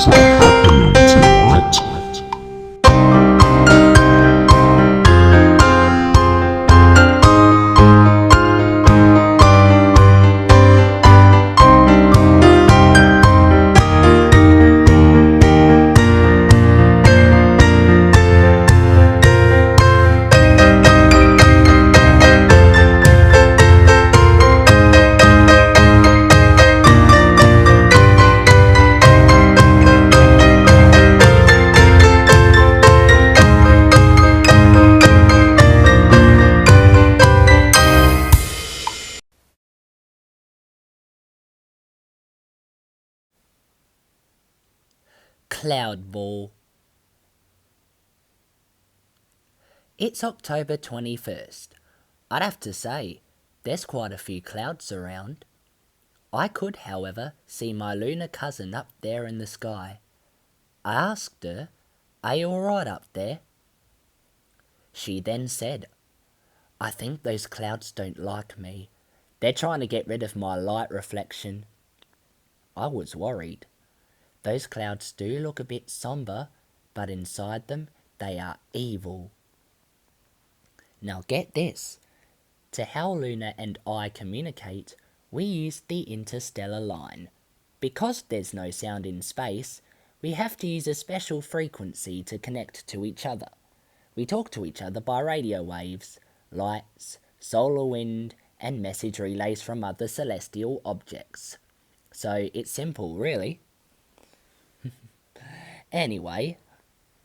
things are happening tonight. Cloud Ball. It's October 21st. I'd have to say, there's quite a few clouds around. I could, however, see my lunar cousin up there in the sky. I asked her, "Are you alright up there?" She then said, "I think those clouds don't like me. They're trying to get rid of my light reflection." I was worried. Those clouds do look a bit somber, but inside them, they are evil. Now get this. To how Luna and I communicate, we use the interstellar line. Because there's no sound in space, we have to use a special frequency to connect to each other. We talk to each other by radio waves, lights, solar wind, and message relays from other celestial objects. So it's simple, really. Anyway,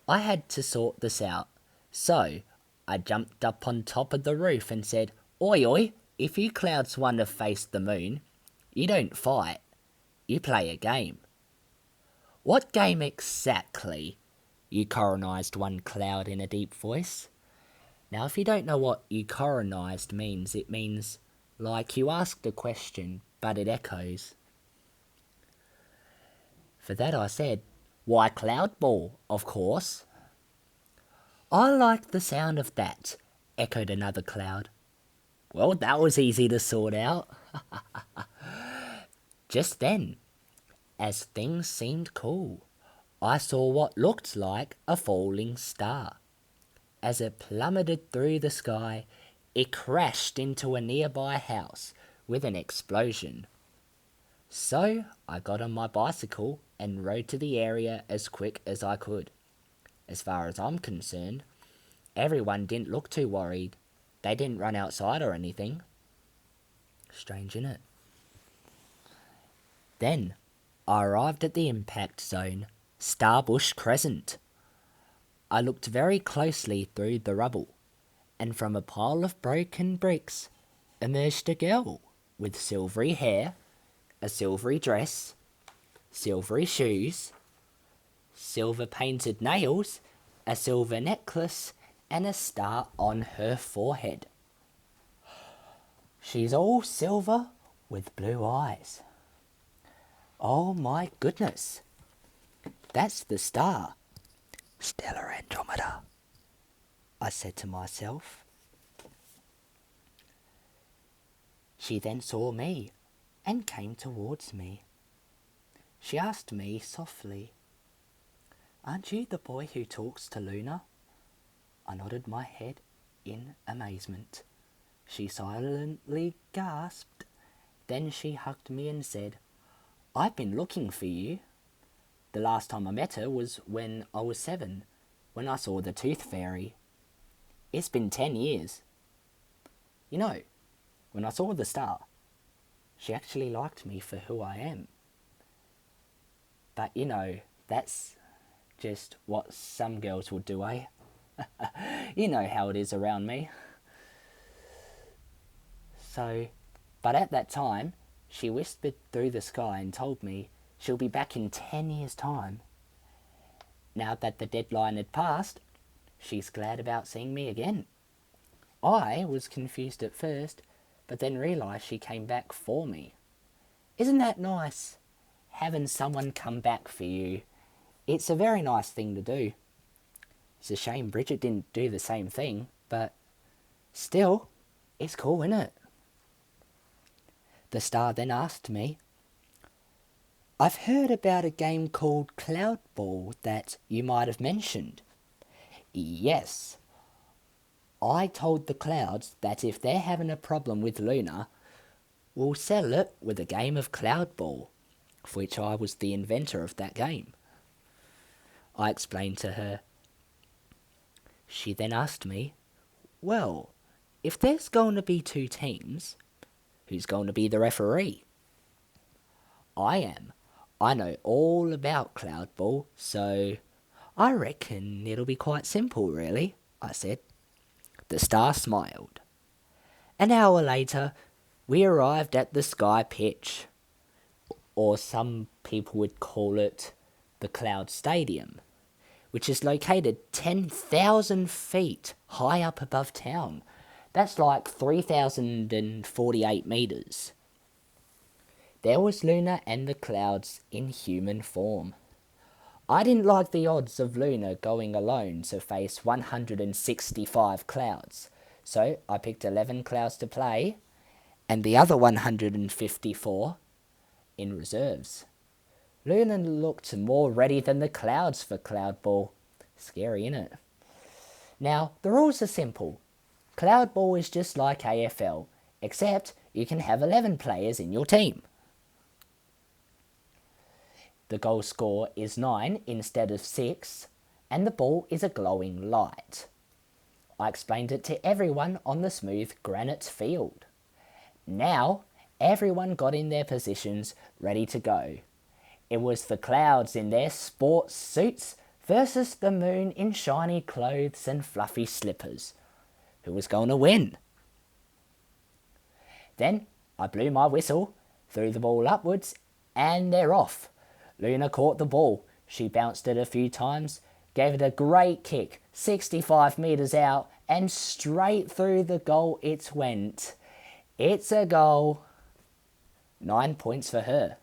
I had to sort this out. So I jumped up on top of the roof and said, "Oi, oi, if you clouds want to face the moon, you don't fight, you play a game." "What game exactly?" Eucoronized one cloud in a deep voice. Now, if you don't know what eucoronized means, it means like you asked a question, but it echoes. For that I said, "Why, Cloud Ball, of course." "I like the sound of that," echoed another cloud. Well, that was easy to sort out. Just then, as things seemed cool, I saw what looked like a falling star. As it plummeted through the sky, it crashed into a nearby house with an explosion. So I got on my bicycle and rode to the area as quick as I could. As far as I'm concerned, everyone didn't look too worried. They didn't run outside or anything. Strange, innit? Then I arrived at the impact zone, Starbush Crescent. I looked very closely through the rubble, and from a pile of broken bricks emerged a girl with silvery hair, a silvery dress, silvery shoes, silver painted nails, a silver necklace, and a star on her forehead. She's all silver with blue eyes. Oh my goodness, that's the star, Stellar Andromeda, I said to myself. She then saw me and came towards me. She asked me softly, "Aren't you the boy who talks to Luna?" I nodded my head in amazement. She silently gasped. Then she hugged me and said, "I've been looking for you. The last time I met her was when I was 7, when I saw the Tooth Fairy. It's been 10 years. You know, when I saw the star, she actually liked me for who I am. But you know, that's just what some girls would do, eh? You know how it is around me." But at that time, she whispered through the sky and told me she'll be back in 10 years' time. Now that the deadline had passed, she's glad about seeing me again. I was confused at first, but then realised she came back for me. Isn't that nice? Having someone come back for you. It's a very nice thing to do. It's a shame Bridget didn't do the same thing, but still, it's cool, isn't it? The star then asked me, I've heard about a game called Cloud Ball that you might have mentioned. Yes, I told the clouds that if they're having a problem with Luna, we'll settle it with a game of Cloud Ball, of which I was the inventor of that game. I explained to her. She then asked me, well, if there's going to be two teams, who's going to be the referee? I am. I know all about Cloud Ball, so I reckon it'll be quite simple, really, I said. The star smiled. An hour later, we arrived at the Sky Pitch, or some people would call it the Cloud Stadium, which is located 10,000 feet high up above town. That's like 3,048 meters. There was Luna and the clouds in human form. I didn't like the odds of Luna going alone to face 165 clouds, so I picked 11 clouds to play, and the other 154 in reserves. Luna looked more ready than the clouds for Cloud Ball. Scary, innit? Now, the rules are simple. Cloud Ball is just like AFL, except you can have 11 players in your team. The goal score is 9 instead of 6, and the ball is a glowing light. I explained it to everyone on the smooth granite field. Now, everyone got in their positions, ready to go. It was the clouds in their sports suits versus the moon in shiny clothes and fluffy slippers. Who was going to win? Then I blew my whistle, threw the ball upwards, and they're off. Luna caught the ball. She bounced it a few times, gave it a great kick, 65 metres out, and straight through the goal it went. It's a goal. 9 points for her.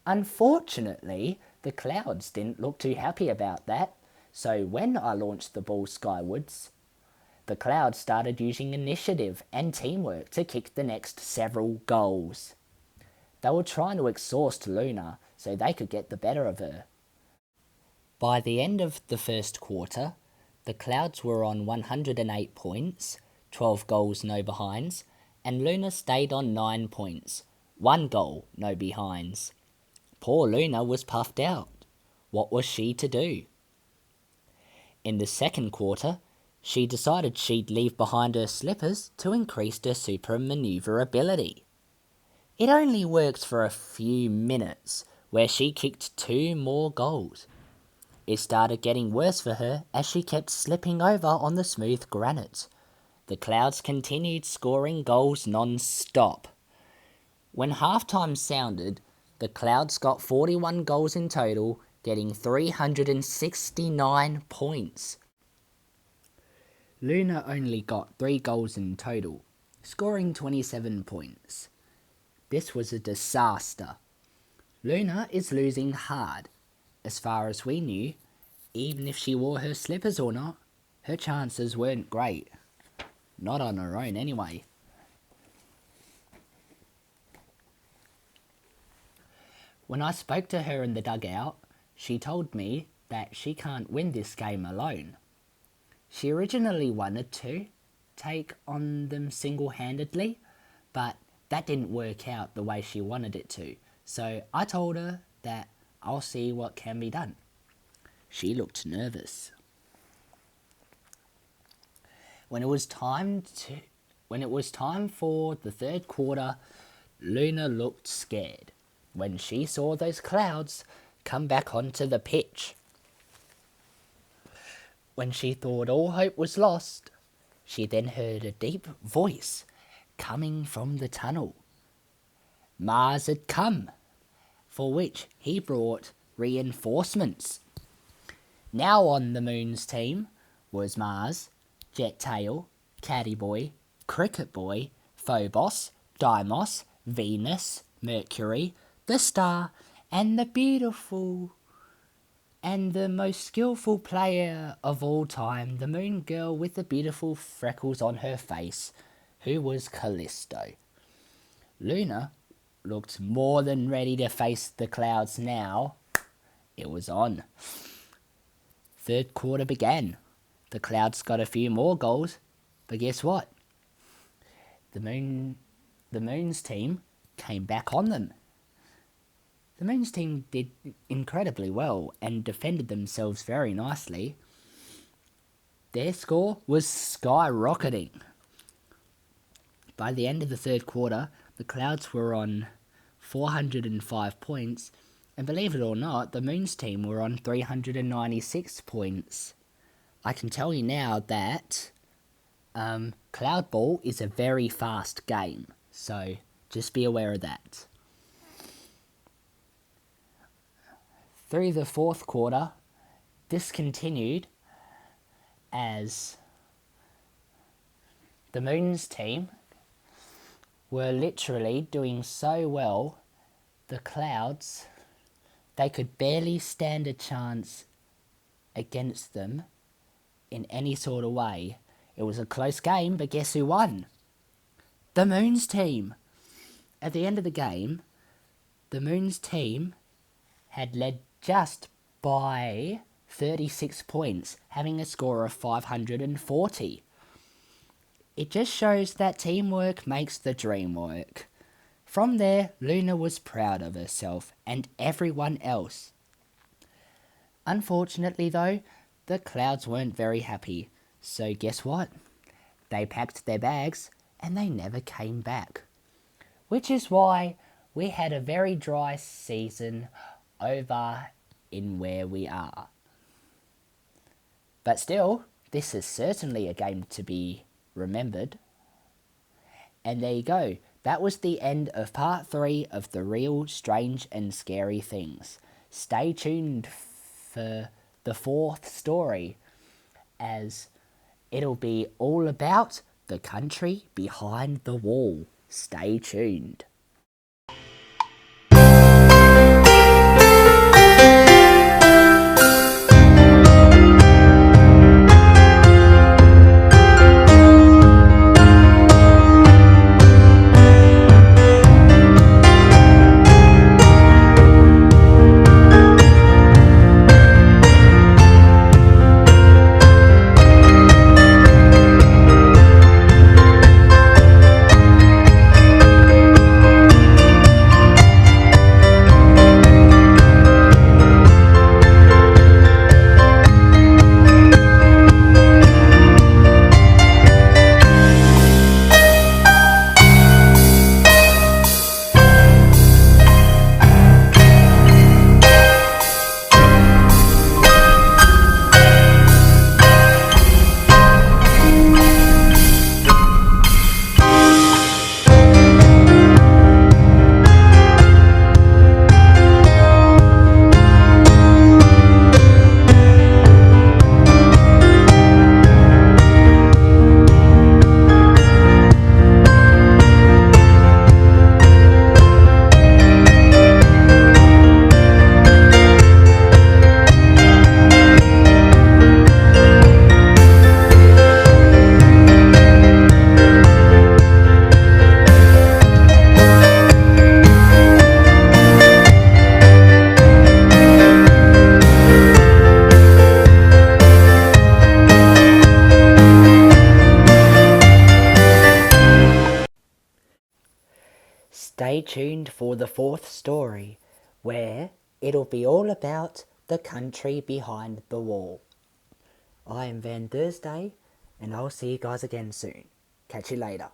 Unfortunately, the clouds didn't look too happy about that, so when I launched the ball skywards, the clouds started using initiative and teamwork to kick the next several goals. They were trying to exhaust Luna so they could get the better of her. By the end of the first quarter, the clouds were on 108 points, 12 goals, no behinds, and Luna stayed on 9 points, 1 goal, no behinds. Poor Luna was puffed out. What was she to do? In the second quarter, she decided she'd leave behind her slippers to increase her super manoeuvrability. It only worked for a few minutes, where she kicked 2 more goals. It started getting worse for her as she kept slipping over on the smooth granite. The clouds continued scoring goals non-stop. When halftime sounded, the clouds got 41 goals in total, getting 369 points. Luna only got 3 goals in total, scoring 27 points. This was a disaster. Luna is losing hard. As far as we knew, even if she wore her slippers or not, her chances weren't great. Not on her own anyway. When I spoke to her in the dugout, she told me that she can't win this game alone. She originally wanted to take on them single-handedly, but that didn't work out the way she wanted it to. So I told her that I'll see what can be done. She looked nervous. When it was time for the third quarter, Luna looked scared when she saw those clouds come back onto the pitch. When she thought all hope was lost, she then heard a deep voice coming from the tunnel. Mars had come, for which he brought reinforcements. Now on the Moon's team was Mars, Jet Tail, Caddy Boy, Cricket Boy, Phobos, Deimos, Venus, Mercury, the Star, and the beautiful and the most skillful player of all time, the Moon Girl with the beautiful freckles on her face, who was Callisto. Luna looked more than ready to face the Clouds now. It was on. Third quarter began. The Clouds got a few more goals, but guess what? The Moons team came back on them. The Moons team did incredibly well and defended themselves very nicely. Their score was skyrocketing. By the end of the third quarter, the Clouds were on 405 points, and believe it or not, the Moons team were on 396 points. I can tell you now that Cloud Ball is a very fast game, so just be aware of that. Through the fourth quarter, this continued as the Moons team were literally doing so well, the Clouds, they could barely stand a chance against them in any sort of way. It was a close game, but guess who won? The Moons team. At the end of the game, the Moons team had led just by 36 points, having a score of 540. It just shows that teamwork makes the dream work. From there, Luna was proud of herself and everyone else. Unfortunately though, the Clouds weren't very happy, so guess what? They packed their bags and they never came back. Which is why we had a very dry season over in where we are. But still, this is certainly a game to be remembered. And there you go. That was the end of part 3 of the real strange and scary things. Stay tuned for the 4th story, as it'll be all about the country behind the wall. Stay tuned. Stay tuned for the 4th story, where it'll be all about the country behind the wall. I am Van Thursday, and I'll see you guys again soon. Catch you later.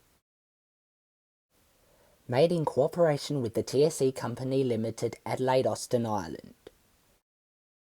Made in cooperation with the TSE Company Limited, Adelaide, Austin, Ireland.